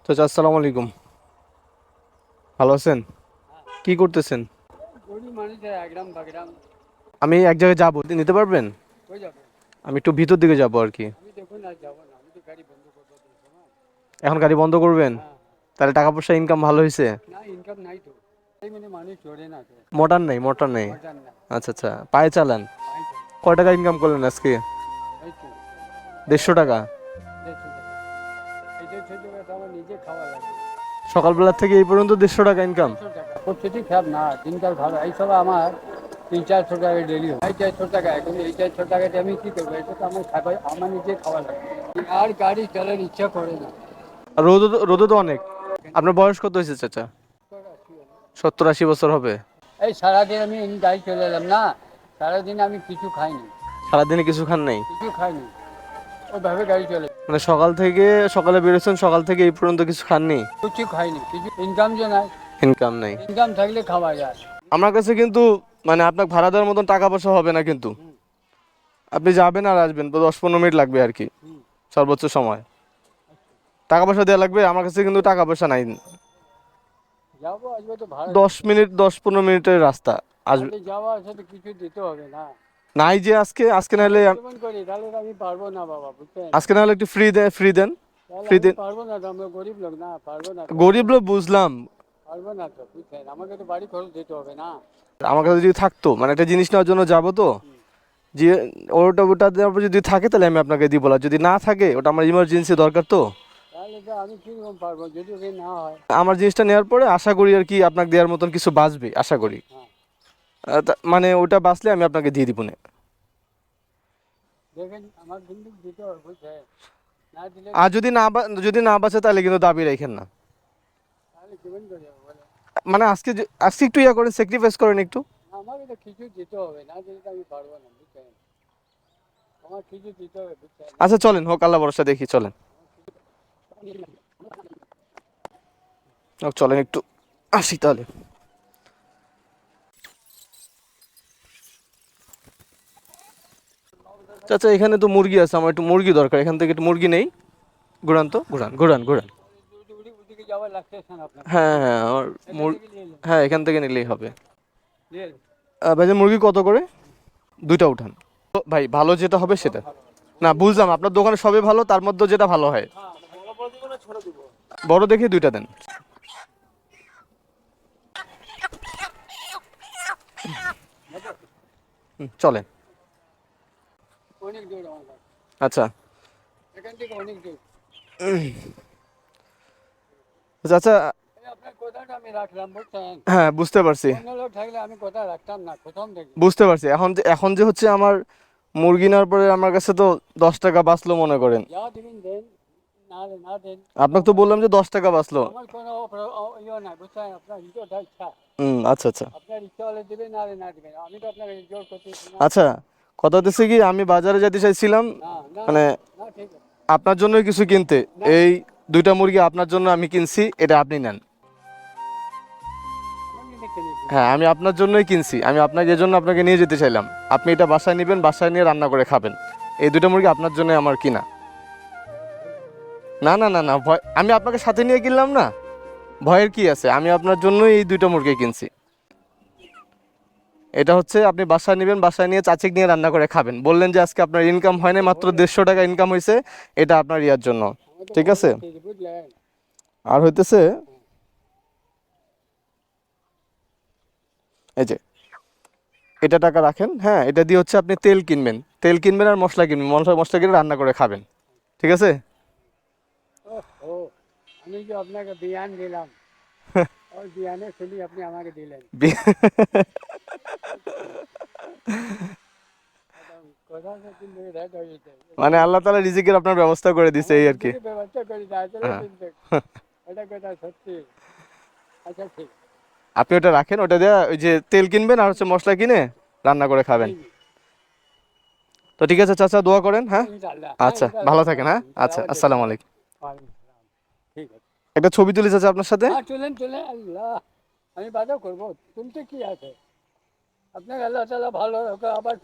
চাচা আসসালামু আলাইকুম। ভালো আছেন? কি করতেছেন? আমি এক জায়গায় যাবো, নিতে পারবেন? আমি একটু ভিতর দিকে যাবো আর কি। এখন গাড়ি বন্ধ করবেন? তাহলে টাকা পয়সা ইনকাম ভালো হয়েছে? মোটর নেই, মোটর নেই। আচ্ছা আচ্ছা, পায়ে চালান। কয় টাকা ইনকাম করলেন আজকে? 150 টাকা। সকালবেলা থেকে এই পর্যন্ত 150 টাকা ইনকাম? পরিস্থিতি খারাপ না, দিনকাল ভালো। এইসব আমার 300-400 টাকা ডেলি হয়। 400 টাকা এখন, এই 400 টাকাতে আমি কি করবো? এটা তো আমার খাবার, আমার নিজে খাওয়া লাগে। আর গাড়ি চালার ইচ্ছা করে না। আর রোদও তো অনেক। আপনার বয়স কত হয়েছে চাচা? 70-80 বছর হবে। এই সারাদিন আমি গাড়ি চলে এলাম না, সারাদিন আমি কিছু খাইনি, সারাদিনে কিছু খান নাই? কিছু খাইনি, ওইভাবে গাড়ি চলে। মানে সকালে বেরোচ্ছেন, সকাল থেকে এই পর্যন্ত কিছু খাননি? কিছু খাইনি, কিছু ইনকাম যে নাই। ইনকাম নাই? ইনকাম থাকলে খাওয়া যায়। আমার কাছে কিন্তু মানে আপনার ভাড়া দেওয়ার মতন টাকা পয়সা হবে না কিন্তু। আপনি যাবেন আর আসবেন তো 10-15 মিনিট লাগবে আর কি, সর্বোচ্চ সময়। টাকা পয়সা দেওয়া লাগবে, আমার কাছে কিন্তু টাকা পয়সা নাই। যাবো আসবো তো ভাড়া 10 মিনিট, 10-15 মিনিটের রাস্তা। আসবে। যাওয়া আসে তো কিছু দিতে হবে না। নাই যে আজকে, আজকে নাহলে কেমন করি তাহলে তো আমি পারবো না বাবা, বুঝছেন? আজকে নাহলে একটু ফ্রি দেন। তাহলে ফ্রি আমি দেন। পারবো না তো, আমরা গরিব লোক না, পারবো না তো। গরিব লোক বুঝলাম। পারবো না তো, বুঝছেন? আমাকে তো বাড়ি খরচ দিতে হবে না। আমার কাছে যদি থাকতো, মানে একটা জিনিস নেওয়ার জন্য যাবো তো, যে ওটা দেওয়ার পর যদি থাকে তাহলে আমি আপনাকে দিব, আর যদি না থাকে ওটা আমার ইমার্জেন্সি দরকার তো। তাহলে তো আমি কিরকম পারবো যদি ওকে না হয়? আমার জিনিসটা নেওয়ার পরে আশা করি আর কি আপনাকে দেওয়ার মতন কিছু বাঁচবে, আশা করি। হ্যাঁ, মানে ওটা বাঁচলে আমি আপনাকে দিয়ে দিব না। দেখেন আমার কিন্তু দিতে হবে, বুঝছেন? না দিলে আর যদি না বাঁচে তাহলে কিন্তু দাবি রাখেন না। তাহলে কেমন করে হবে বলে? মানে আজকে একটু ইয়া করেন, স্যাক্রিফাইস করেন একটু। আমাকে তো কিছু দিতে হবে, না দিলে তো আমি পারবো না, বুঝছেন? আমার কিছু দিতে হবে, বুঝছেন? আচ্ছা চলেন, হোক আল্লাহ ভরসা, দেখি চলেন। হোক, চলেন একটু আসি তাহলে। চাচা এখানে তো মুরগি আছে, আমার একটু মুরগি দরকার, এখান থেকে একটু মুরগি নেই। ঘুরান তো, ঘুরান ঘুরান ঘুরান। ওদিকে যাওয়ার লাগতেছে না আপনার? হ্যাঁ হ্যাঁ, আমার এখান থেকে নিয়ে এলেন, হ্যাঁ, এখান থেকে নিলেই হবে। নিয়ে এলেন। ভাইজান মুরগি কত করে? দুইটা উঠান তো ভাই, ভালো যেটা হবে সেটা। না বুঝলাম, আপনার দোকানে সবই ভালো, তার মধ্যে যেটা ভালো হয়। হ্যাঁ, বড় বড় দিব না ছোট দিব? বড় দেখে দুইটা দেন। চলেন। অনেক দূর আমার বাড়ি। আচ্ছা। এখান থেকে অনেক দূর। চাচা। এই আপনার কথাটা আমি রাখলাম, বুঝছেন? হ্যাঁ বুঝতে পারছি। অন্য লোক থাকলে আমি কথা রাখতাম না প্রথম থেকে। বুঝতে পারছি, এখন যে হচ্ছে আমার মুরগি নেওয়ার পরে আমার কাছে তো 10 টাকা বাঁচলো মনে করেন। যা দিবেন দেন, না না দেন, আপনাকে তো বললাম যে 10 টাকা বাঁচলো। আমার কোনো ইয়ে নাই, বুঝছেন? আপনার ইচ্ছা। আচ্ছা আচ্ছা। আপনার ইচ্ছা হলে দিবেন, না হলে না দিবেন। আমি তো আপনাকে জোর করতেছি না। আচ্ছা, কথা হচ্ছে কি, আমি বাজারে যেতে চাইছিলাম, না না মানে না, ঠিক আছে। আপনার জন্যই কিছু কিনতে। না, এই দুইটা মুরগি আপনার জন্য আমি কিনছি, এটা আপনি নেন। আমি দেখে নিচ্ছি। হ্যাঁ, আমি আপনার জন্যই কিনছি, আমি আপনাকে এজন্য আপনাকে নিয়ে যেতে চাইলাম। আপনি এটা বাসায় নেবেন, বাসায় নিয়ে রান্না করে খাবেন। এই দুইটা মুরগি আপনার জন্য আমার কিনা। না না না না, ভয়, আমি আপনাকে সাথে নিয়ে কিনলাম না। ভয়ের কি আছে, আমি আপনার জন্যই এই দুইটা মুরগি কিনছি। এটা হচ্ছে আপনি বাসায় নেবেন, বাসায় নিয়ে চাচিক নিয়ে রান্না করে খাবেন। বললেন যে আজকে আপনার ইনকাম হয় না, মাত্র 150 টাকা ইনকাম হয়েছে, এটা আপনার ইয়ার জন্য। আমি তো ঠিক মনে আছে। করতেছি, বুঝলেন? আর হইতেছে এই যে, এটা টাকা রাখেন। হ্যাঁ, এটা দিয়ে হচ্ছে আপনি তেল কিনবেন আর মশলা কিনবেন, মশলা কিনে রান্না করে খাবেন। ঠিক আছে। ও, আমি যে আপনাকে বিয়ান দিলাম, ওই বিয়ানে শুনি আপনি আমাকে দিলেন। বি- কথা কিন্তু রেড হয়ে যেতে, মানে আল্লাহ তাআলা রিজিকের আপনার ব্যবস্থা করে দিছে আমার এই আর কি। নিজেকে ব্যবস্থা করি না আসলে, হ্যাঁ। কিন্তু এটা কথা সত্যি। আচ্ছা ঠিক, আপনি ওটা রাখেন, ওটা দিয়ে ওই যে তেল কিনবেন আর হচ্ছে মশলা কিনে রান্না করে খাবেন। ঠিক। তো ঠিক আছে চাচা, দোয়া করেন। হ্যাঁ। ইনশাআল্লাহ, হ্যাঁ আচ্ছা, ইনশাআল্লাহ, ভালো থাকেন। হ্যাঁ, আচ্ছা, আবার দেখবেন। আসসালামু আলাইকুম। ওয়ালাইকুম আসসালাম। ঠিক আছে। একটা ছবি তুলি চাচা আপনার সাথে। হ্যাঁ, চলেন চলেন, আল্লাহ, আমি বাধা করবো, তুলতে কি আছে? আপনার আল্লাহ তাআলা ভালো রাখো, আবার